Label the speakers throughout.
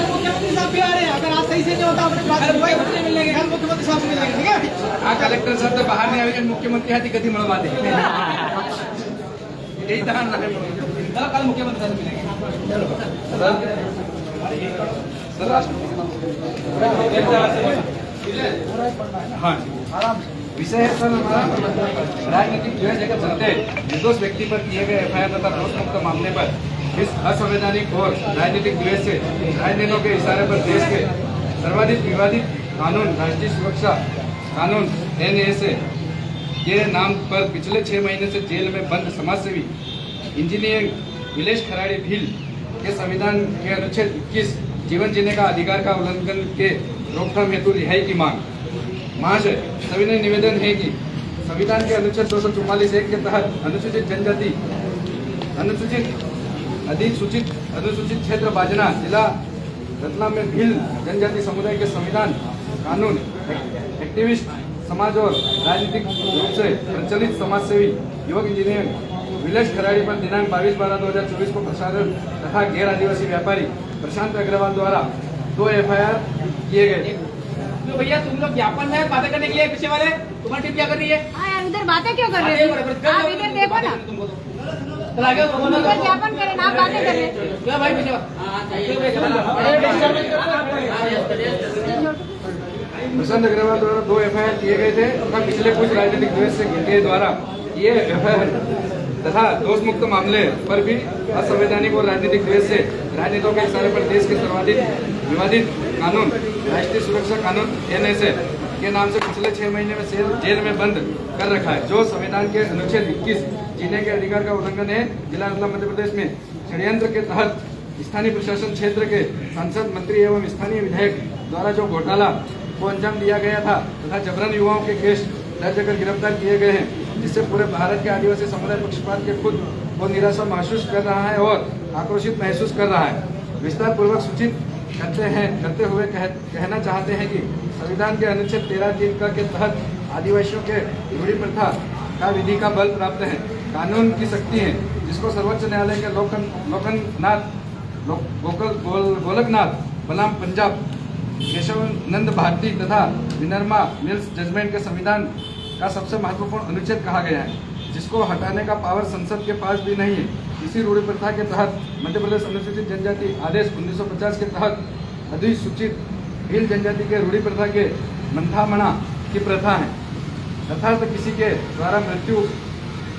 Speaker 1: मुख्यमंत्री साहब भी आ रहे हैं, अगर आज सही से नहीं होता अपने बात मिलेंगे, मुख्यमंत्री साहब मिलेंगे, ठीक है।
Speaker 2: हाँ, कलेक्टर साहब तो बाहर नहीं आवे, मुख्यमंत्री हाथी कभी मळवा दे यही ध्यान रहे। कल मुख्यमंत्री साहब मिलेंगे हाँ विषय है सर हमारा राजनीतिक द्वेष के चलते निर्दोष व्यक्ति पर किए गए एफआईआर तथा दोष मुक्त मामले पर इस असंवैधानिक और राजनीतिक द्वेष से राजनेताओं के इशारे पर देश के सर्वाधिक विवादित कानून राष्ट्रीय सुरक्षा कानून NSA के नाम पर पिछले 6 महीने से जेल में बंद समाजसेवी इंजीनियर विलेश खराड़ी भील के संविधान के अनुच्छेद 21 जीवन जीने का अधिकार का उल्लंघन के रोकथाम हेतु रिहाई की मांग। महाशय, सविनय निवेदन है कि संविधान के अनुच्छेद 244(1) के तहत अनुसूचित जनजाति अनुसूचित क्षेत्र बाजना जिला रतलाम में भील जनजाति समुदाय के संविधान कानून एक्टिविस्ट समाज और राजनीतिक रूप से प्रचलित समाजसेवी युवक इंजीनियर विलेश खराड़ी पर दिनांक 22/12/2024 को प्रसारण तथा गैर आदिवासी व्यापारी प्रशांत अग्रवाल द्वारा 2 FIR किए गए।
Speaker 1: तो भैया तुम लोग ज्ञापन में बातें करने के लिए पीछे वाले तुम्हारी टीम क्या कर रही है?
Speaker 3: हाँ यार उधर बातें क्यों कर रहे हो? आप इधर देखो ना, उधर ज्ञापन करें ना, आप बातें कर रहे हैं।
Speaker 1: क्या भाई पीछे
Speaker 2: प्रशांत अग्रवाल द्वारा 2 FIR किए गए थे तथा पिछले कुछ राजनीतिक द्वेष से के द्वारा ये FIR तथा दोष मुक्त मामले पर भी असंवैधानिक और राजनीतिक द्वेष से राजनेताओं के इशारे पर देश के सर्वाधिक विवादित कानून राष्ट्रीय सुरक्षा कानून NSA के नाम से पिछले 6 महीने में जेल में बंद कर रखा है, जो संविधान के अनुच्छेद 21 जीने के अधिकार का उल्लंघन है। जिला रतलाम मध्य प्रदेश में षड्यंत्र के तहत स्थानीय प्रशासन क्षेत्र के सांसद मंत्री एवं स्थानीय विधायक द्वारा जो घोटाला को अंजाम दिया गया था तथा जबरन युवाओं के केस दर्ज कर गिरफ्तार किए गए हैं, जिससे पूरे भारत के आदिवासी समुदाय पक्षपात के खुद को निराशा महसूस कर रहा है और आक्रोशित महसूस कर रहा है। विस्तार पूर्वक सूचित करते हुए कहना चाहते हैं कि संविधान के अनुच्छेद 13(3) के तहत आदिवासियों के रूढ़ी प्रथा का विधि का बल प्राप्त है, कानून की शक्ति है, जिसको सर्वोच्च न्यायालय के गोलकनाथ बनाम पंजाब केशवानंद भारती तथा विनर्मा मिल्स जजमेंट के संविधान का सबसे महत्वपूर्ण अनुच्छेद कहा गया है, जिसको हटाने का पावर संसद के पास भी नहीं है। इसी रूढ़ी प्रथा के तहत मध्य प्रदेश अनुसूचित जनजाति आदेश 1950 के तहत अधिसूचित भील जनजाति के रूढ़ी प्रथा के मंथामणा की प्रथा है, अर्थात किसी के द्वारा मृत्यु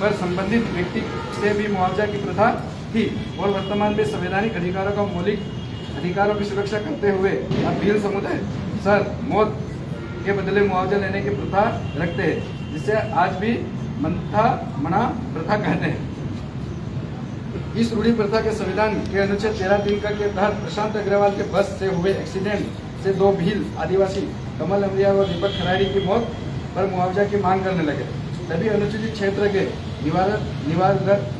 Speaker 2: पर संबंधित व्यक्ति से भी मुआवजा की प्रथा थी और वर्तमान में संवैधानिक अधिकारों का मौलिक अधिकारों की सुरक्षा करते हुए अब भील समुदाय सर मौत के बदले मुआवजा लेने की प्रथा रखते हैं, जिसे आज भी मंथामणा प्रथा कहते हैं। इस रूढ़ी प्रथा के संविधान के अनुच्छेद 13(3) के तहत प्रशांत अग्रवाल के बस से हुए एक्सीडेंट से 2 भील आदिवासी कमल अमरिया और दीपक खराड़ी की मौत पर मुआवजा की मांग करने लगे। तभी अनुसूचित क्षेत्र के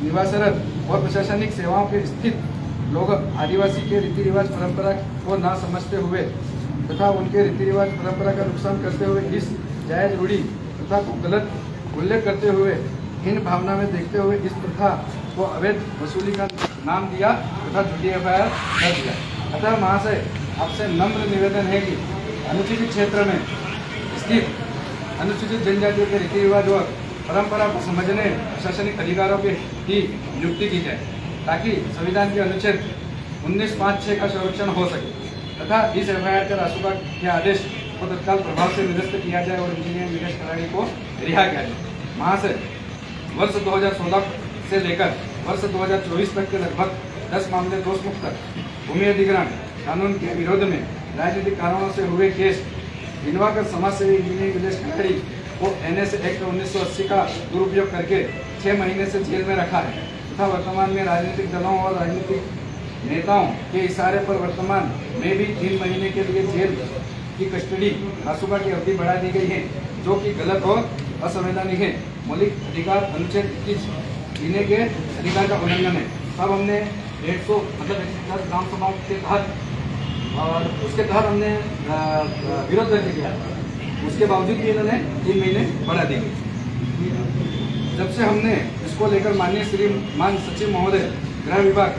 Speaker 2: निवासरत और प्रशासनिक सेवाओं के स्थित लोग आदिवासी के रीति रिवाज परंपरा को ना समझते हुए तथा उनके रीति रिवाज परंपरा का नुकसान करते हुए इस जायज रूढ़ी प्रथा को गलत उल्लेख करते हुए हीन भावना में देखते हुए इस प्रथा को अवैध वसूली का नाम दिया तथा झूठी FIR कर दिया। अतः महाशय, आपसे नम्र निवेदन है कि अनुसूचित क्षेत्र में स्थित अनुसूचित जनजातियों के रीति रिवाज और परंपरा को समझने प्रशासनिक अधिकारों की नियुक्ति की जाए, ताकि संविधान के अनुच्छेद 19(5)(6) का संरक्षण हो सके तथा इस FIR के रासुका के आदेश को तत्काल प्रभाव से निरस्त किया जाए और इंजीनियर विलेश खराड़ी को रिहा किया जाए। महाशय, वर्ष 2016 से लेकर वर्ष 2024 तक के लगभग 10 मामले दोष मुक्त भूमि अधिग्रहण कानून के विरोध में राजनीतिक कारणों से हुए केस गिनवाकर समाजसेवी इंजीनियर विलेश खराड़ी को NSA एक्ट 1980 का दुरुपयोग करके 6 महीने से जेल में रखा है तथा वर्तमान में राजनीतिक दलों और राजनीतिक नेताओं के इशारे पर वर्तमान में भी 3 महीने के लिए जेल की कस्टडी रासुका की अवधि बढ़ा दी गई है, जो कि गलत और असंवैधानिक है। मौलिक अधिकार अनुच्छेद 21 जीने के अधिकार का उल्लंघन है। तब हमने 110 ग्राम सभाओं के तहत और उसके तहत हमने विरोध दर्ज किया, उसके बावजूद भी इन्होंने 3 महीने बढ़ा दी गई। जब से हमने इसको लेकर माननीय श्रीमान सचिव महोदय गृह विभाग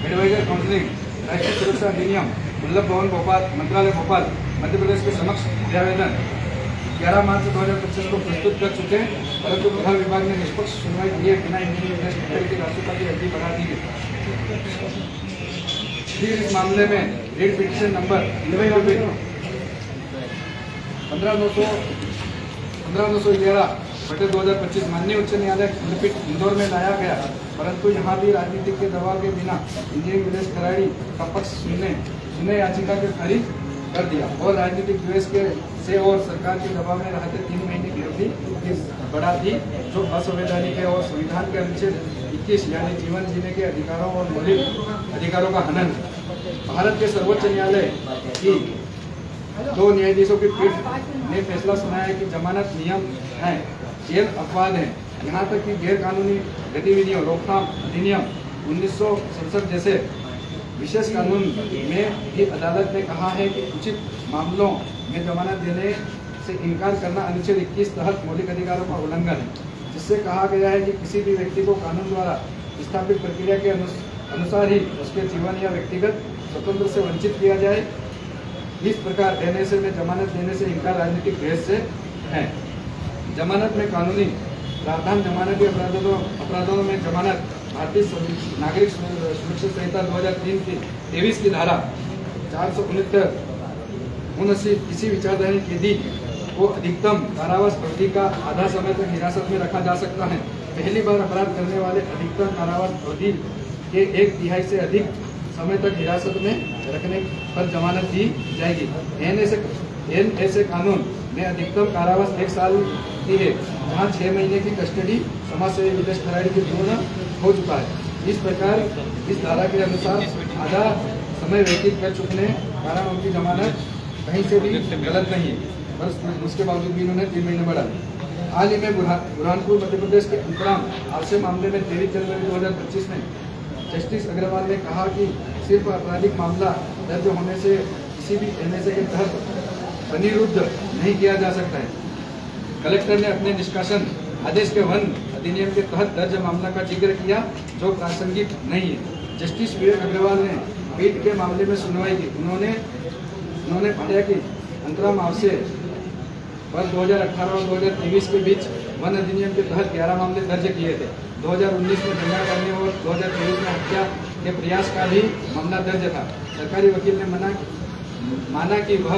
Speaker 2: एडवाइजर काउंसिलिंग राष्ट्रीय सुरक्षा अधिनियम वल्लभ भवन भोपाल मंत्रालय भोपाल मध्य प्रदेश के समक्ष आवेदन 11 मार्च 2025 को प्रस्तुत कर चुके हैं, परंतु गृह विभाग ने निष्पक्ष सुनवाई किए बिना इंजीनियरिंग की राष्ट्रपति की अवधि बढ़ा दी गई। फिर इस मामले में रीट पिटीशन नंबर 15/911/2025 माननीय उच्च न्यायालय खंडपीठ इंदौर में लाया गया, परंतु यहाँ भी राजनीतिक के दबाव के बिना इंजीनियरिंग विदेश खराड़ी का पक्ष सुनने याचिका के खारिज कर दिया और राजनीतिक द्वेष के से और सरकार के दबाव में रहते 3 महीने की अवधि बढ़ा दी, जो असंवैधानिक है और संविधान के अनुच्छेद 21 यानी जीवन जीने के अधिकारों और मौलिक अधिकारों का हनन है। भारत के सर्वोच्च न्यायालय की 2 न्यायाधीशों की पीठ ने फैसला सुनाया है कि जमानत नियम है, जेल अपवाद है। यहाँ तक कि गैर कानूनी गतिविधियों रोकथाम अधिनियम 1967 जैसे विशेष कानून में भी अदालत ने कहा है कि उचित मामलों में जमानत देने से इनकार करना अनुच्छेद 21 तहत मौलिक अधिकारों का उल्लंघन है, जिससे कहा गया है कि किसी भी व्यक्ति को कानून द्वारा स्थापित प्रक्रिया के अनुसार ही उसके जीवन या व्यक्तिगत स्वतंत्र से वंचित किया जाए। इस प्रकार एनएसए में जमानत देने से इनकार राजनीतिक द्वेष से है। जमानत में कानूनी प्रावधान जमानती अपराधों में जमानत भारतीय नागरिक सुरक्षा संहिता 2003 की 23 की धारा 469 किसी विचारधारी कैदी को अधिकतम कारावास अवधि का आधा समय तक हिरासत में रखा जा सकता है। पहली बार अपराध करने वाले अधिकतम कारावास अवधि के 1/3 से अधिक समय तक हिरासत में रखने पर जमानत दी जाएगी। एनएसए कानून में अधिकतम कारावास 1 साल की है, जहाँ 6 महीने की कस्टडी समाज सेवी विदेश खराड़ी के पूर्ण हो चुका है। इस प्रकार इस धारा के अनुसार आधा समय व्यतीत कर चुकने कारणों की जमानत कहीं से भी गलत नहीं है, बस उसके बावजूद भी इन्होंने 3 महीने बढ़ा दिए। हाल ही में बुरहानपुर मध्य प्रदेश के अंतराम हादसे मामले में 23 जनवरी 2025 में जस्टिस अग्रवाल ने कहा कि सिर्फ आपराधिक मामला दर्ज होने से किसी भी एनएसए के तहत अनिरुद्ध नहीं किया जा सकता है। कलेक्टर ने अपने निष्कासन आदेश के वन अधिनियम के तहत दर्ज मामला का जिक्र किया, जो प्रासंगिक नहीं है। जस्टिस विवेक अग्रवाल ने पीठ के मामले में सुनवाई की। उन्होंने पाया कि अंतराम हादसे पर 2018 और 2023 के बीच वन अधिनियम के तहत 11 मामले दर्ज किए थे। 2019 में दंगा करने और 2023 में हत्या के प्रयास का भी मामला दर्ज था। सरकारी वकील ने माना कि वह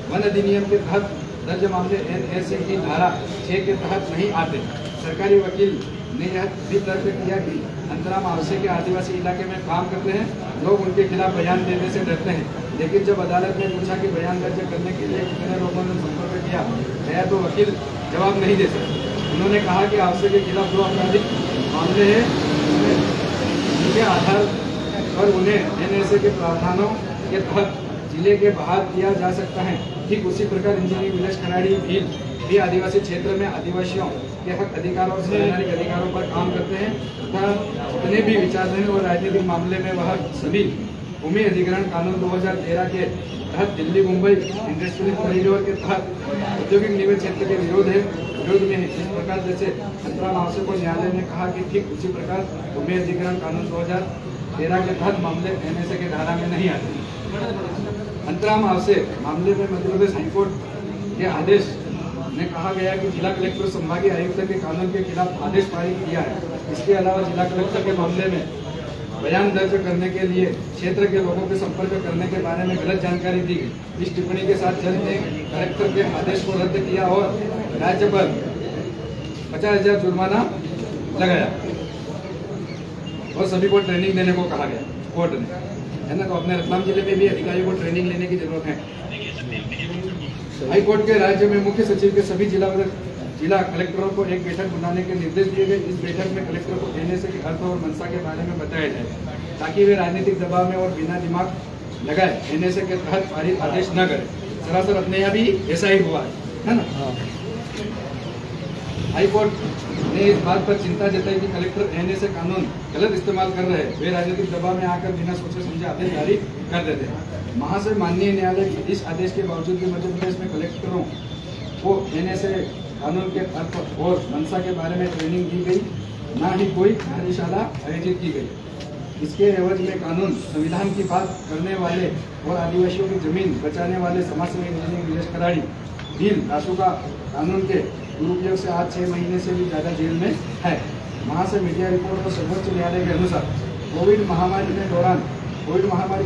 Speaker 2: वन अधिनियम के तहत दर्ज मामले एनएसए की धारा 6 के तहत नहीं आते। सरकारी वकील ने यह भी तर्क किया कि अंतराम हादसे के आदिवासी इलाके में काम करते हैं, लोग उनके खिलाफ बयान देने से डरते हैं। लेकिन जब अदालत ने पूछा कि बयान दर्ज करने के लिए कितने लोगों ने संपर्क किया गया, तो वकील जवाब नहीं दे सकते। उन्होंने कहा कि हादसे के खिलाफ 2 आपराधिक मामले हैं, जिनके आधार पर उन्हें एनएसए के प्रावधानों के तहत जिले के बाहर किया जा सकता है। ठीक उसी प्रकार इंजीनियरिंग विदेश खराड़ी भी आदिवासी क्षेत्र में आदिवासियों के हक अधिकारों और संवैधानिक अधिकारों पर काम करते हैं तथा जितने भी विचारधारा और राजनीतिक मामले में वह सभी भूमि अधिग्रहण कानून 2013 के तहत दिल्ली मुंबई इंडस्ट्रियल कॉरिडोर के तहत औद्योगिक निवेश क्षेत्र के विरोध में है। इस प्रकार जैसे अंतराम हादसे को न्यायालय ने कहा कि ठीक उसी प्रकार भूमि अधिग्रहण कानून 2013 के तहत मामले एनएसए के धारा में नहीं आते। अंतराम हादसे मामले में मध्य प्रदेश हाईकोर्ट के आदेश में कहा गया कि जिला कलेक्टर संभागीय आयुक्त के कानून के खिलाफ आदेश पारित किया है। इसके अलावा जिला कलेक्टर के मामले में बयान दर्ज करने के लिए क्षेत्र के लोगों के संपर्क करने के बारे में गलत जानकारी दी गई। इस टिप्पणी के साथ जज ने कलेक्टर के आदेश को रद्द किया और राज्य पर 50,000 जुर्माना लगाया और सभी को ट्रेनिंग देने को कहा गया कोर्ट ने, है ना। तो अपने रतलाम जिले में भी अधिकारियों को ट्रेनिंग लेने की जरूरत है। हाई कोर्ट के राज्य में मुख्य सचिव के सभी जिला कलेक्टरों को एक बैठक बुलाने के निर्देश दिए गए। इस बैठक में कलेक्टर को एनएसए के अर्थ और मंशा के बारे में बताया जाए, ताकि वे राजनीतिक दबाव में और बिना दिमाग लगाए एनएसए के तहत पारित आदेश न करें। सरासर अपने यहाँ भी ऐसा ही हुआ है ना। हाई कोर्ट ने इस बात पर चिंता जताई कि कलेक्टर एनएसए कानून गलत इस्तेमाल कर रहे हैं। वे राजनीतिक दबाव में आकर बिना सोचे समझे आदेश जारी कर देते हैं। महाशय माननीय न्यायालय के इस आदेश के बावजूद भी मध्य प्रदेश में कलेक्टरों को एनएसए कानून के अर्थ और मंशा के बारे में ट्रेनिंग दी गई, न ही कोई कार्यशाला आयोजित की गई। इसके एवज में कानून संविधान की बात करने वाले और आदिवासियों की जमीन बचाने वाले समाजसेवी इंजीनियर नीलेश खराड़ी भील रासुका कानून के दुरुपयोग से आज 6 महीने से भी ज्यादा जेल में है। वहां से मीडिया रिपोर्ट और सर्वोच्च न्यायालय के अनुसार कोविड महामारी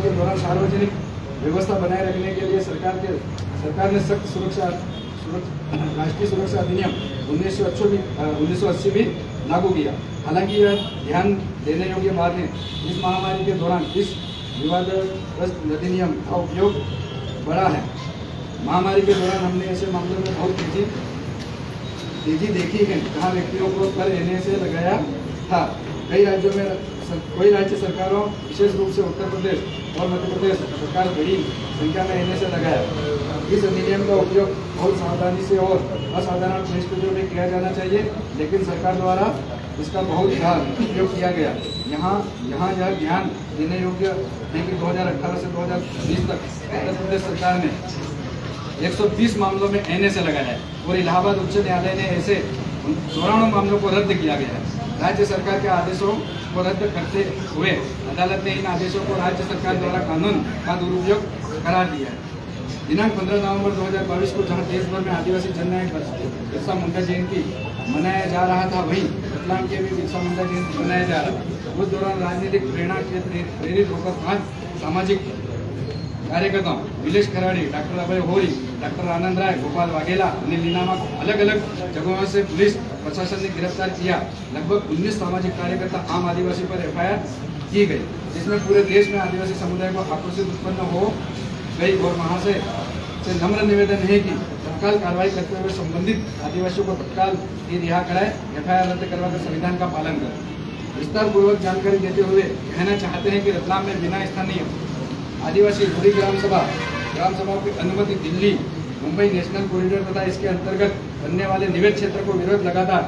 Speaker 2: के दौरान सार्वजनिक व्यवस्था बनाए रखने के लिए सरकार ने सख्त राष्ट्रीय सुरक्षा अधिनियम 1980 भी लागू किया। हालांकि यह ध्यान देने योग्य बात है, इस महामारी के दौरान इस विवादग्रस्त अधिनियम का उपयोग बढ़ा है। महामारी के दौरान हमने ऐसे मामलों में बहुत तेजी देखी है जहाँ व्यक्तियों को कर NSA लगाया था। कई राज्य सरकारों विशेष रूप से उत्तर प्रदेश और मध्य प्रदेश सरकार बड़ी संख्या में NSA लगाया। इस अधिनियम का उपयोग बहुत सावधानी से और असाधारण परिस्थितियों में किया जाना चाहिए, लेकिन सरकार द्वारा इसका बहुत उपयोग किया गया। यहाँ यह ध्यान देने योग्य है कि 2018 से 2020 तक उत्तर प्रदेश सरकार ने 120 मामलों में NSA लगाया है और इलाहाबाद उच्च न्यायालय ने ऐसे 94 मामलों को रद्द किया गया है। राज्य सरकार के आदेशों को रद्द करते हुए अदालत ने इन आदेशों को राज्य सरकार द्वारा कानून का दुरुपयोग करार दिया है। दिनांक 15 नवंबर 2022 को जहां देश भर में आदिवासी जननायक बिरसा मुंडा जयंती मनाया जा रहा था, वहीं रतलाम के भी बिरसा मुंडा जयंती मनाया जा रहा था। उस दौरान राजनीतिक प्रेरणा से प्रेरित होकर 5 सामाजिक कार्यकर्ताओं नीलेश खराड़ी, डॉक्टर अभय होरी, डॉक्टर आनंद राय, गोपाल वाघेला, अनिल नीनामा को अलग अलग जगहों से पुलिस प्रशासन ने गिरफ्तार किया। लगभग 19 सामाजिक कार्यकर्ता आम आदिवासी पर FIR की गई, जिसमें पूरे देश में आदिवासी समुदाय को आक्रोशित उत्पन्न हो गई और महाशय से नम्र निवेदन है कि तत्काल कार्रवाई करते हुए संबंधित आदिवासियों को तत्काल ही रिहा कराए, FIR रद्द करवाकर संविधान का पालन करें। विस्तार पूर्वक जानकारी देते हुए कहना चाहते हैं कि रतलाम में बिना स्थानीय आदिवासी रूढ़ी ग्राम सभा की अनुमति दिल्ली मुंबई नेशनल कॉरिडोर तथा इसके अंतर्गत बनने वाले निवेश क्षेत्र को विरोध लगातार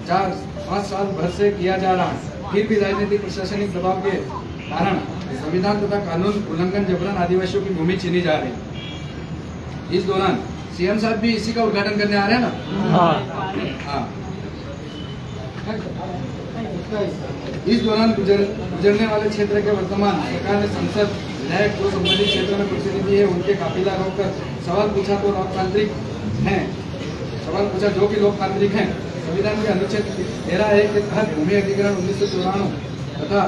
Speaker 2: 4-5 साल भर से किया जा रहा है। फिर भी राजनीतिक प्रशासनिक दबाव के कारण संविधान तथा कानून उल्लंघन जबरन आदिवासियों की भूमि छीनी जा रही है। इस दौरान CM साहब भी इसी का उद्घाटन करने आ रहे हैं ना। हाँ। इस दौरान गुजरने वाले क्षेत्र के वर्तमान सरकार ने संसद विधायक को संबंधित क्षेत्र में प्रतिनिधि है उनके काफिला रोककर सवाल पूछा जो कि लोकतांत्रिक हैं। संविधान के अनुच्छेद 13A के तहत भूमि अधिग्रहण 1994 तथा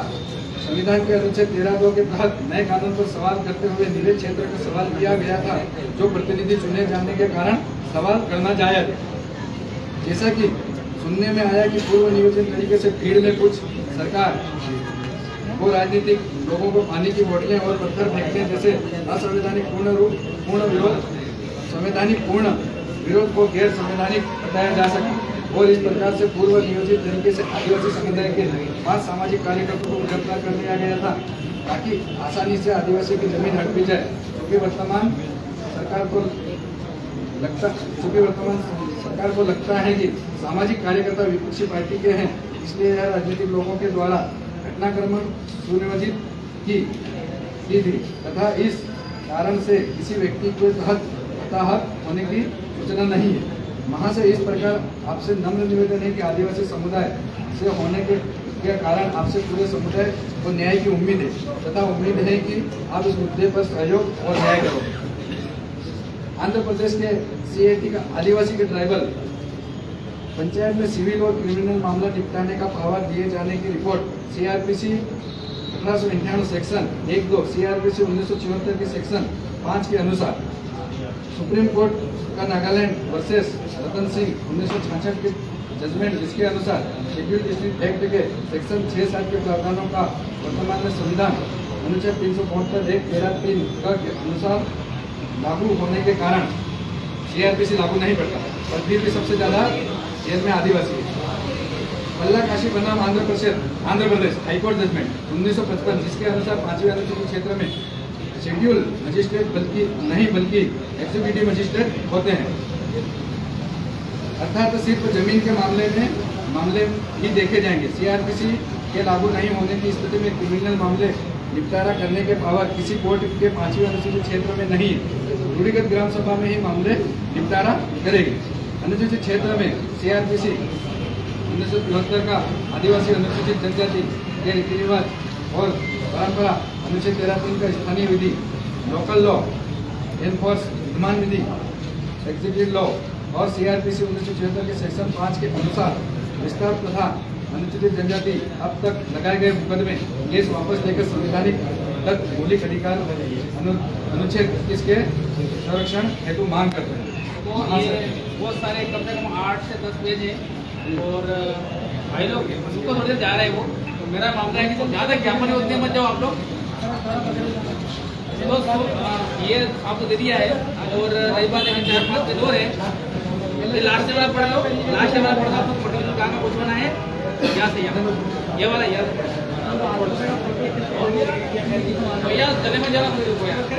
Speaker 2: संविधान के अनुच्छेद 13(2) के तहत नए कानून पर सवाल करते हुए निवेश क्षेत्र का सवाल किया गया था, जो प्रतिनिधि चुने जाने के कारण सवाल करना जायज। जैसा कि सुनने में आया कि पूर्व नियोजित तरीके से भीड़ में कुछ सरकार को राजनीतिक लोगों को पानी की बोतलें और पत्थर फेंकने जैसे असंवैधानिक पूर्ण विरोध को गैर संवैधानिक बताया जा सके और इस प्रकार से पूर्व नियोजित तरीके से आदिवासी समुदाय के 5 सामाजिक कार्यकर्ताओं को गिरफ्तार कर लिया गया था, ताकि आसानी से आदिवासी की जमीन हड़प दी जाए। क्योंकि वर्तमान सरकार को लगता है कि सामाजिक कार्यकर्ता विपक्षी पार्टी के हैं, इसलिए यह राजनीतिक लोगों के द्वारा घटनाक्रम सुनियोजित की थी तथा इस कारण से किसी व्यक्ति के तहत हताहत होने की सूचना नहीं है। वहाँ से इस प्रकार आपसे नम्र निवेदन है कि आदिवासी समुदाय से होने के कारण आपसे पूरे समुदाय को न्याय की उम्मीद है तथा उम्मीद है कि आप इस मुद्दे पर सहयोग और न्याय करोगे। आंध्र प्रदेश के CAT का आदिवासी के ट्राइबल पंचायत में सिविल और क्रिमिनल मामला निपटाने का पावर दिए जाने की रिपोर्ट CRPC 1898 सेक्शन 1(2), CRPC 1974 के सेक्शन 5 के अनुसार सुप्रीम कोर्ट का नागालैंड वर्सेस रतन सिंह 1966 के जजमेंट, जिसके अनुसार शेड्यूल डिस्ट्रिक्ट एक्ट के सेक्शन 6-7 के प्रावधानों का वर्तमान में संविधान अनुच्छेद 372(1)(13)(3) के अनुसार लागू होने के कारण CRPC लागू नहीं पड़ता, और फिर भी सबसे ज्यादा जेल में आदिवासी है। पल्ला काशी बनाम आंध्र प्रदेश हाईकोर्ट जजमेंट 1955, जिसके अनुसार 5वें अनुसूचित क्षेत्र में शेड्यूल मजिस्ट्रेट बल्कि एग्जीक्यूटिव मजिस्ट्रेट होते हैं, अर्थात सिर्फ जमीन के मामले ही देखे जाएंगे। CRPC के लागू नहीं होने की स्थिति में क्रिमिनल मामले निपटारा करने के पावर किसी कोर्ट के 5वें अनुसूचित क्षेत्र में नहीं है। रूढ़िगत ग्राम सभा में ही मामले निपटारा करेगी। अनुसूचित क्षेत्र में CRPC 1974 का आदिवासी अनुसूचित जनजाति के रीति रिवाज और परंपरा अनुच्छेद 13(3) का स्थानीय विधि, लोकल लॉ, एनफोर्स विमान विधि, एग्जीक्यूटिव लॉ और सीआरपीसी 1976 के सेक्शन 5 के अनुसार विस्तार तथा अनुसूचित जनजाति अब तक लगाए गए मुकदमे केस वापस लेकर संवैधानिक तक मौलिक अधिकार अनुच्छेद 21 के संरक्षण हेतु मांग करते हैं।
Speaker 4: तो ये बहुत सारे कम से कम 8 से 10 पेज है और भाई लोग उनको थोड़ी देर जा रहे हैं वो, तो मेरा मामला है कि तो ज़्यादा ज्ञापन होते मत जाओ आप लोग। तो ये आपको दे दिया है और रही बात है 4-5 पेज और है, लास्ट से वाला पढ़ लो, लास्ट से वाला पढ़ लो, आपको पर्टिकुलर कहाँ का पूछना है, यहाँ से यहाँ ये वाला यार भैया चले में जाना मुझे रुको यार
Speaker 3: रुक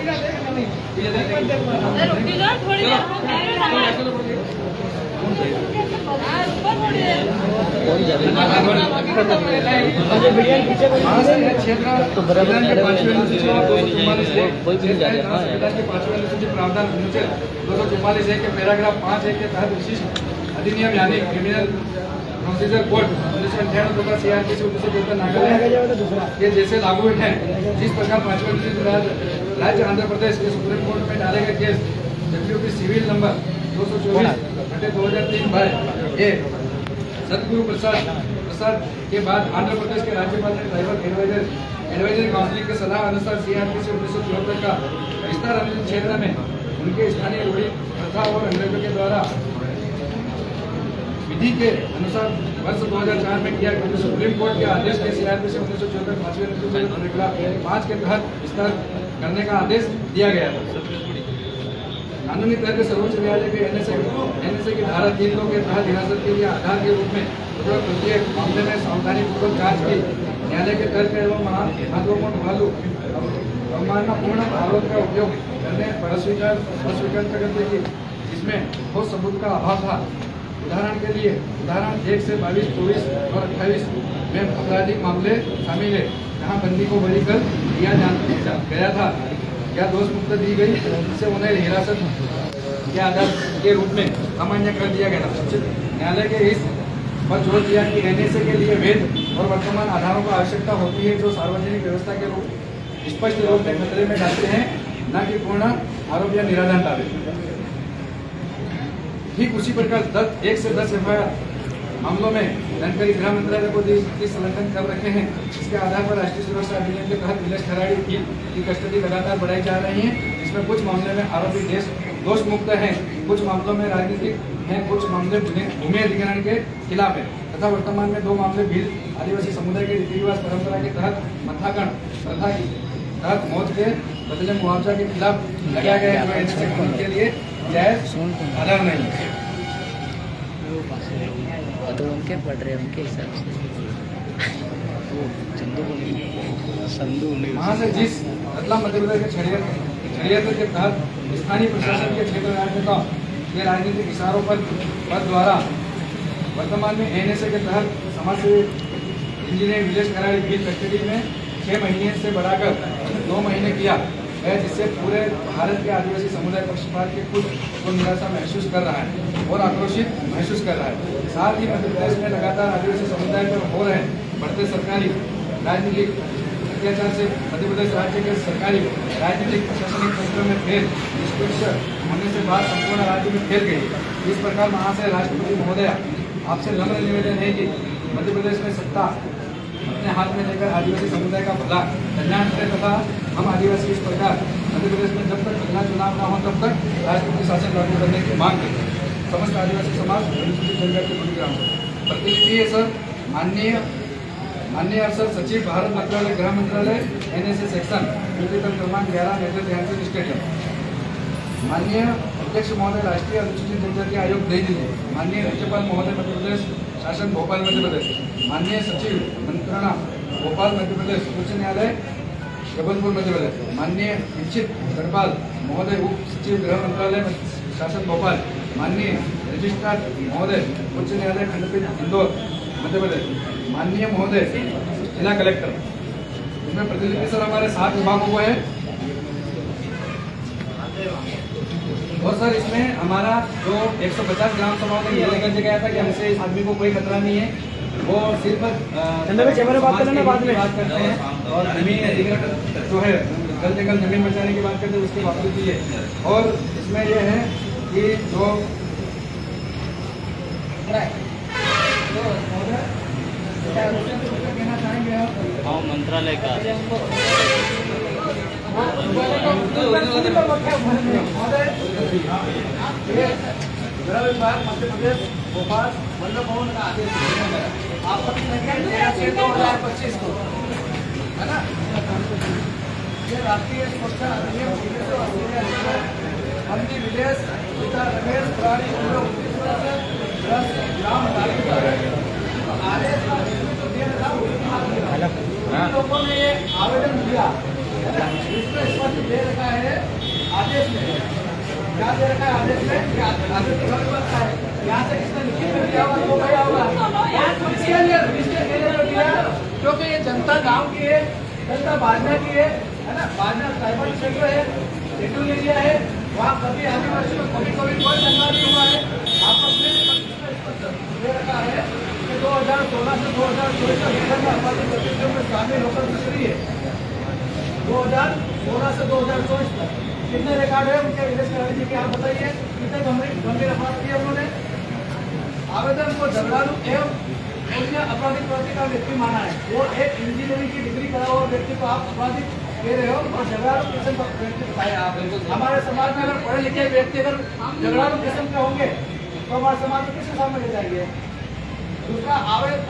Speaker 3: जाओ थोड़ी देर
Speaker 2: प्रावधान अनुच्छेद 244 है के पैराग्राफ 5 है के तहत विशिष्ट अधिनियम यानी क्रिमिनल प्रोसीजर कोड 1998 का सीआरपीसी 1973 नागालैंड के जैसे लागू हैं। जिस प्रकार 5वें अनुच्छेद राज्य आंध्र प्रदेश के सुप्रीम कोर्ट में डाले गए case WP civil number 224/2003 by A Satguru Prasad के बाद आंध्र प्रदेश के राज्यपाल ने ट्राइबल एडवाइजरी काउंसिल के सलाह अनुसार सीआरपीसी 1974 का विस्तार अनुच्छेद क्षेत्र में उनके स्थानीय रूढ़ी प्रथा और अंग्रेजों के द्वारा विधि के अनुसार वर्ष 2004 में किया, क्योंकि सुप्रीम कोर्ट के आदेश के सीआरपीसी 1974 5वें 5 के तहत विस्तार करने का आदेश दिया गया था। कानूनी तर्क सर्वोच्च न्यायालय के एनएसए की धारा 3 के तहत हिरासत के लिए आधार के रूप में प्रत्येक मामले में सावधानी पूर्वक जांच की। न्यायालय के तर्क एवं महत्वपूर्ण पहलू अवमाननापूर्ण आरोप का उपयोग करने पर अस्वीकार करते कि इसमें ठोस सबूत का अभाव था। उदाहरण के लिए उदाहरण 1 से 22, 24 और 28 में आपराधिक मामले शामिल है, जहां बंदी को बरी कर दिया गया था या दोष मुक्त दी गई, जिससे उन्हें हिरासत के आधार के रूप में अमान्य कर दिया गया था। न्यायालय के इस पर जोर दिया कि एनएसए के लिए वैध और वर्तमान आधारों की आवश्यकता होती है, जो सार्वजनिक व्यवस्था के रूप स्पष्ट रूप में खतरे में डालते हैं, न कि पूर्ण आरोप या निराधार दावे। ठीक उसी प्रकार 1 से 10 एफआईआर मामलों में जानकारी गृह मंत्रालय को की संलग्न कर रखे हैं। इसके आधार पर राष्ट्रीय सुरक्षा अधिनियम के तहत नीलेश खराड़ी की कस्टडी लगातार बढ़ाई जा रही है। इसमें कुछ मामले में आरोपी दोष मुक्त हैं, कुछ मामलों में राजनीतिक हैं, कुछ मामले भूमि अधिग्रहण के खिलाफ है तथा वर्तमान में 2 मामले भील आदिवासी समुदाय के रीति रिवाज परंपरा के तहत मथाकण प्रथा के तहत मौत के बदले मुआवजा के खिलाफ लगाया गया है, जो एनएसए के लिए जायज आधार नहीं है।
Speaker 5: तो उनके पढ़ रहे उनके हिसाब से
Speaker 2: वहाँ से जिस रतलाम मध्य प्रदेश के षड्यंत्र के तहत स्थानीय प्रशासन के क्षेत्र राजनेताओं के राजनीतिक इशारों पर द्वारा वर्तमान में एनएसए के तहत समाजसेवी इंजीनियर नीलेश खराड़ी की कस्टडी में 6 महीने से बढ़ाकर 2 महीने किया है, जिससे पूरे भारत के आदिवासी समुदाय पक्षपात के खुद को निराशा महसूस कर रहा है और आक्रोशित महसूस कर रहा है। साथ ही मध्य प्रदेश में लगातार आदिवासी समुदाय पर हो रहे बढ़ते सरकारी राजनीतिक अत्याचार से मध्य प्रदेश राज्य के सरकारी राजनीतिक प्रशासनिक तंत्र में फेल निष्पक्ष होने से बात संपूर्ण राज्य में फैल गई। इस प्रकार महाशय राष्ट्रपति महोदय, आपसे नम्र निवेदन है कि मध्य प्रदेश में सत्ता अपने हाथ में लेकर आदिवासी समुदाय का भला कल्याण करें तथा हम आदिवासी इस प्रकार मध्य प्रदेश में जब तक अगला चुनाव न हो तब तक राष्ट्रपति शासन लागू करने की मांग करते हैं। समस्त आदिवासी समाज अनुसूचित जनजाति प्रोग्राम प्रतिनिधि है सर, माननीय सर सचिव भारत मंत्रालय गृह मंत्रालय एनएसए सेक्शन ड्यूटी क्रमांक 11 मेजर ध्यानचंद स्टेडियम। माननीय अध्यक्ष महोदय राष्ट्रीय अनुसूचित जनजाति आयोग नई दिल्ली। माननीय राज्यपाल महोदय मध्य प्रदेश शासन भोपाल मध्य प्रदेश। माननीय सचिव मंत्रणा भोपाल मध्य प्रदेश उच्च न्यायालय जबलपुर मध्य प्रदेश। माननीय निश्चित गढ़पाल महोदय उप सचिव गृह मंत्रालय शासन भोपाल। माननीय रजिस्ट्रार महोदय उच्च न्यायालय खंडपीठ इंदौर मध्य प्रदेश। माननीय महोदय जिला कलेक्टर। इसमें प्रतिनिधि सर हमारे 7 विभाग हुए हैं और सर इसमें हमारा जो 150 ग्राम सभाओं में ये लेकर गया था कि हमसे इस आदमी को कोई खतरा नहीं है, वो सिर्फ बात करते हैं और जमीन अधिग्रहण जो है जल जंगल जमीन बचाने की बात करते हैं उसके बावजूद भी है। और इसमें ये है कि जो कहना चाहेंगे आप
Speaker 5: मंत्रालय का
Speaker 2: गृह विभाग मध्य प्रदेश भोपाल वल्लभ भवन का आदेश आपत्ति संख्या 2025 को है ना। ये राष्ट्रीय सुरक्षा अधिनियम मंत्री विदेश पिता रमेश पुरानी उम्र 29 वर्ष ग्राम आदेश लोगों ने ये आवेदन दिया इसमें स्पष्ट दे रखा है आदेश में, क्या दे रखा है आदेश में, आदेश तो गलत बात है। यहाँ से किसने लिखित में दिया हुआ वो गया होगा इसके लिए दिया क्योंकि ये जनता गांव की है, जनता बाजना की है ना। बाजना ट्राइबल क्षेत्र है, शेड्यूल एरिया है, वहाँ कभी आदिवासी में कभी कोई दंगा नहीं हुआ है। आपस में दे रखा है कि 2016 से 2024 का विधान में आबादी गतिविधियों में शामिल होकर दूसरी है 2016 से 2024 तक कितने रिकॉर्ड है उनके विदेश कराने जी के आप बताइए कितने गंभीर अपराध किए उन्होंने। आवेदन को झगड़ालू एवं उसने आपराधिक प्रवृत्ति का व्यक्ति माना है। वो एक इंजीनियरिंग की डिग्री करा हुआ व्यक्ति को आप आपराधिक कह रहे हो और झगड़ालू किस्म का व्यक्ति बताया आप। हमारे समाज में अगर पढ़े लिखे व्यक्ति अगर झगड़ालू किस्म के होंगे तो हमारे समाज में किसके सामने ले जाएंगे। दूसरा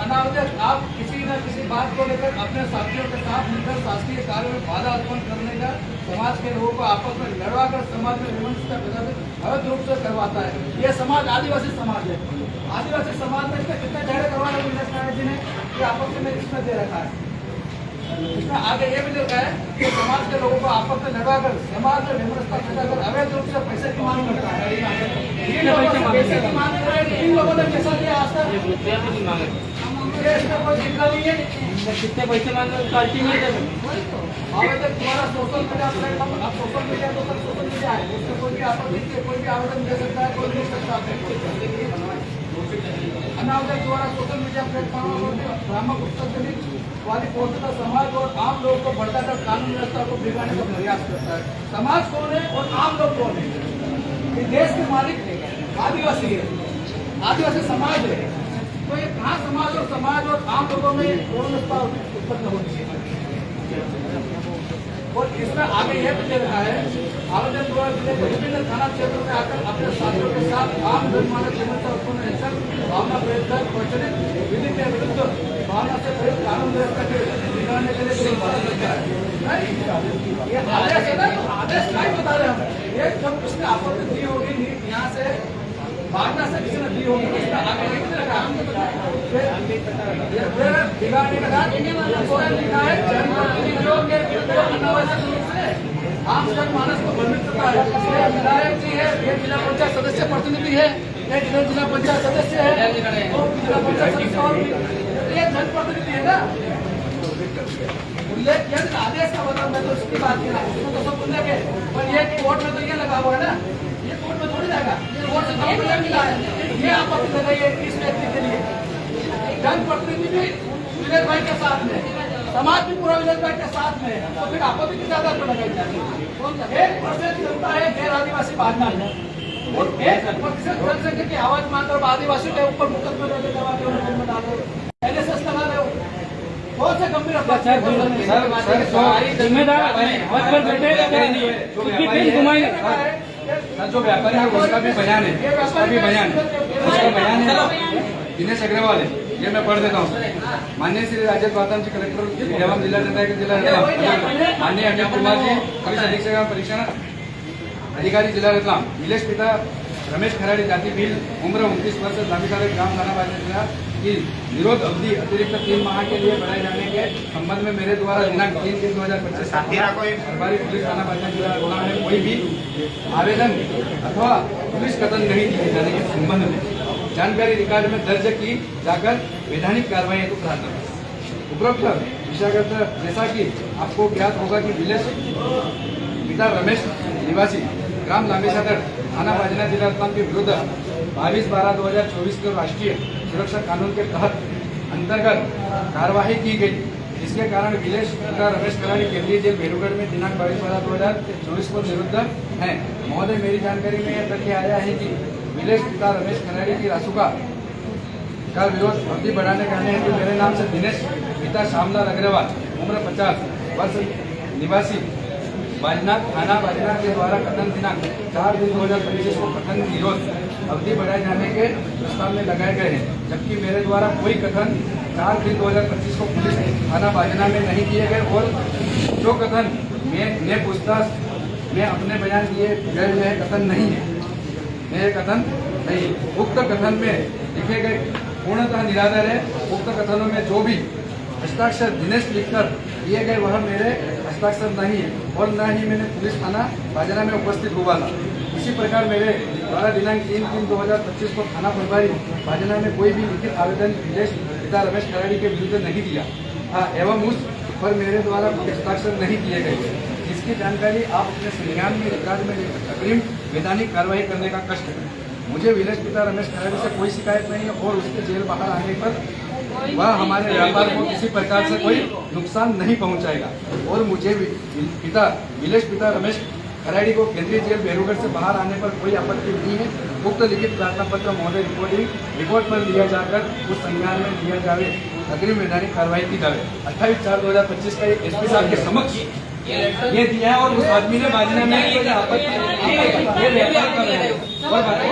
Speaker 2: अनावश्यक आप किसी न किसी बात को लेकर अपने साथियों के साथ मिलकर शासकीय कार्य में बाधा उत्पन्न करने का समाज के लोगों को आपस में लड़वा कर समाज में विमंशता अवैध रूप से करवाता है। ये समाज आदिवासी समाज है। आदिवासी समाज में इसमें कितने झगड़े करवाए विदेश नारायण जी ने ये आपस में इसमें दे रखा है। इसमें आगे ये भी लिखा है कि समाज के लोगों को आपस में लड़वा कर समाज में विमंशता पैदा कर अवैध रूप से पैसे की मांग करता है। पैसे की मांग कर इन लोगों ने पैसा दिया आज तक कोई जिंदा नहीं है।
Speaker 4: कितने पैसे मांगे पार्टी में
Speaker 2: आवेदन तुम्हारा सोशल मीडिया प्लेटफॉर्म अब सोशल मीडिया तो सब सोशल मीडिया है उसमें कोई भी आपत्ति कोई भी आवेदन दे सकता है कोई नहीं सकता है। अनावेदन द्वारा सोशल मीडिया प्लेटफॉर्म भ्रामक उत्तर वाली पहुंचता समाज और आम लोग को भड़काकर कानून व्यवस्था को बिगाड़ने का प्रयास करता है। समाज कौन है और आम लोग कौन है। ये देश के मालिक आदिवासी है, आदिवासी समाज है। तो ये कहाँ समाज और आम लोगों में व्यवस्था उत्पन्न होती है। और इसमें आगे यह भी दे रहा है आवेदन द्वारा जिले के विभिन्न थाना क्षेत्रों में आकर अपने साथियों के साथ आम जनमानस व्यवस्था उत्पन्न हिंसक भावना प्रयोग प्रचलित विधि के विरुद्ध भावना से प्रेरित कानून व्यवस्था के बिगाड़ने के लिए ये आदेश है ना। तो आदेश नहीं बता रहे हम ये जब उसने आपत्ति दी होगी यहाँ से भावना से किसी ने दी होगी उसका आगे लिख रखा बिगाड़ने का लिखा है आम जनमानस को भ्रमित करता है। विधायक जी है, ये जिला पंचायत सदस्य प्रतिनिधि है, ये जिला पंचायत सदस्य है, जिला पंचायत सदस्य और ये जनप्रतिनिधि है ना। उल्लेख किया आदेश का मतलब मैं तो उसकी बात किया उसमें तो सब उल्लेख है पर ये कोर्ट में तो ये लगा हुआ है ना। ये कोर्ट में थोड़ी जाएगा कोर्ट से कंप्लेंट मिला है ये आपत्ति लगाई है इस व्यक्ति के लिए। जनप्रतिनिधि भी विजय भाई के साथ में समाज भी पूरा विजय भाई के साथ में तो फिर आपत्ति की ज्यादा पर लगाई जाती है। 1% जनता है गैर आदिवासी बाजना है और 1% जनसंख्या की आवाज मानकर आदिवासियों के ऊपर मुकदमे लगा के उन्हें डाल रहे हो LSS लगा रहे हो। बहुत से गंभीर
Speaker 4: जिम्मेदार
Speaker 2: जो व्यापारी है उसका भी बयान है, उसका भी बयान है, उसका बयान है दिनेश अग्रवाल है। ये मैं पढ़ देता हूँ। माननीय श्री राजेश बाताम जी कलेक्टर एवं जिला जिला माननीय अमित कुमार जी पुलिस अधीक्षक एवं परीक्षण अधिकारी जिला रतलाम नीलेश पिता रमेश खराड़ी जाति भील उम्र 29 वर्ष लाभिकारे ग्राम थाना बाजार की निरोध अवधि अतिरिक्त 3 माह के लिए बढ़ाए जाने के संबंध में मेरे द्वारा दिनांक 3/3/2025 प्रभारी पुलिस थाना बाजार जिला रतलाम में कोई भी आवेदन अथवा पुलिस कथन नहीं दिए जाने के संबंध में जानकारी रिकॉर्ड में दर्ज की जाकर वैधानिक कार्रवाई हेतु प्रार्थना। उपरोक्त विषयागत जैसा कि आपको ज्ञात होगा कि विलेश पिता रमेश निवासी ग्राम लांबेसादर थाना बाजना जिला रतलाम के विरुद्ध 22/12/2024 को राष्ट्रीय सुरक्षा कानून के तहत अंतर्गत कार्यवाही की गई, जिसके कारण विलेश पिता रमेश खराड़ी केंद्रीय जेल बेलूगढ़ में दिनांक 22/12/2024 को निरुद्ध हैं। महोदय, मेरी जानकारी में यह तथ्य आया है कि विलेश पिता रमेश खराड़ी की रासुका का विरोध अवधि बढ़ाने का है कि मेरे नाम से दिनेश पिता श्यामलाल अग्रवाल उम्र 50 वर्ष निवासी बाजनाथ थाना बाजनाथ के द्वारा कथन दिनांक 4/3/2025 को कथन विरोध अवधि बढ़ाए जाने के प्रस्ताव में लगाए गए हैं, जबकि मेरे द्वारा कोई कथन 4/3/2025 को पुलिस थाना बाजना में नहीं किए गए और जो कथन मैं पूछताछ में अपने बयान दिए गए यह कथन नहीं है, यह कथन नहीं। उक्त कथन में लिखे गए पूर्णतः निराधार है। उक्त कथनों में जो भी हस्ताक्षर दिनेश लिखकर दिए गए वह मेरे हस्ताक्षर नहीं है और न ही मैंने पुलिस थाना बाजना में उपस्थित हुआ था। इसी प्रकार मेरे द्वारा दिनांक 3/3/2025 को थाना प्रभारी बाजना में कोई भी लिखित आवेदन विलेश पिता रमेश खराड़ी के विरुद्ध नहीं दिया था एवं उस पर मेरे द्वारा हस्ताक्षर नहीं किए गए, जिसकी जानकारी आप अपने संज्ञान में रिकॉर्ड में अग्रिम वैधानिक कार्रवाई करने का कष्ट करें। मुझे विलेश पिता रमेश खराड़ी से कोई शिकायत नहीं है और उसके जेल बाहर आने पर वह हमारे व्यापार को किसी प्रकार से कोई नुकसान नहीं पहुंचाएगा और मुझे पिता विलेश पिता रमेश खराड़ी को केंद्रीय जेल बेलूगढ़ से बाहर आने पर कोई आपत्ति नहीं है। उक्त लिखित प्रार्थना पत्र महोदय रिपोर्ट पर लिया जाकर उस संज्ञान में लिया जावे, अग्रिम वैधानिक कार्रवाई की जावे। 28/4/2025 का एसपी साहब के समक्ष ये दिया है और उस आदमी ने बाजना में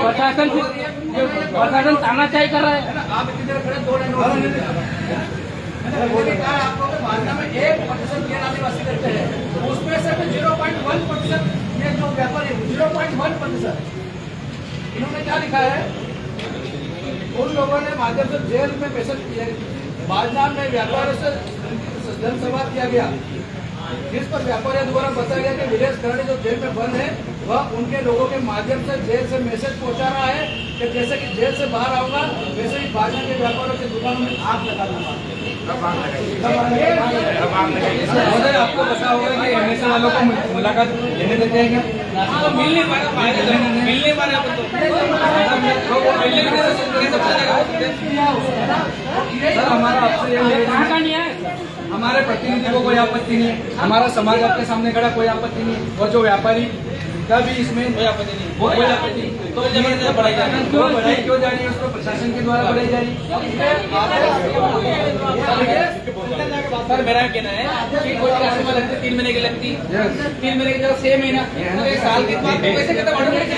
Speaker 4: प्रशासन तानाशाही कर रहा है।
Speaker 1: आप इतनी देर खड़े 2 लाइन मैंने कहा आपको कि बाजना में 1% गैर आदिवासी रहते हैं, उसमें से 0.1% ये जो व्यापारी 0.1%। इन्होंने क्या लिखा है, उन लोगों ने माध्यम से जेल में मैसेज किया, बाजना में व्यापारियों से जनसभा किया गया, जिस पर व्यापारियों द्वारा बताया गया कि विलेश खराड़ी जो जेल में बंद है वह उनके लोगों के माध्यम से जेल से मैसेज पहुंचा रहा है कि जैसे कि जेल से बाहर आऊंगा वैसे ही बाजना के व्यापारियों की दुकानों में आग लगा दूंगा।
Speaker 2: महोदय, आपको पता होगा कि एमएसए वालों को मुलाकात लेने देते हैं क्या?
Speaker 4: मिल नहीं पाएगा
Speaker 2: सर, हमारा आपसे ये हमारे प्रतिनिधि को कोई आपत्ति नहीं है, हमारा समाज आपके सामने खड़ा, कोई आपत्ति नहीं है और जो व्यापारी का भी इसमें कोई आपत्ति नहीं, वो कोई आपत्ति नहीं, तो जबरदस्ती बढ़ाई जा रही है। क्यों बढ़ाई क्यों जा रही है? उसको प्रशासन के द्वारा बढ़ाई जा रही है।
Speaker 4: सर, मेरा कहना है कि कोई राशि लगती 3 महीने की लगती, 3 महीने की जगह 6 महीना, 1 साल की बात कैसे खत्म ऑटोमेटिक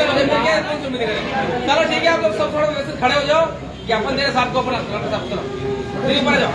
Speaker 4: चलो ठीक है, आप लोग सब थोड़ा व्यवस्थित खड़े हो जाओ, ज्ञापन दे रहे साहब को अपना साफ करो, दिल्ली पर जाओ।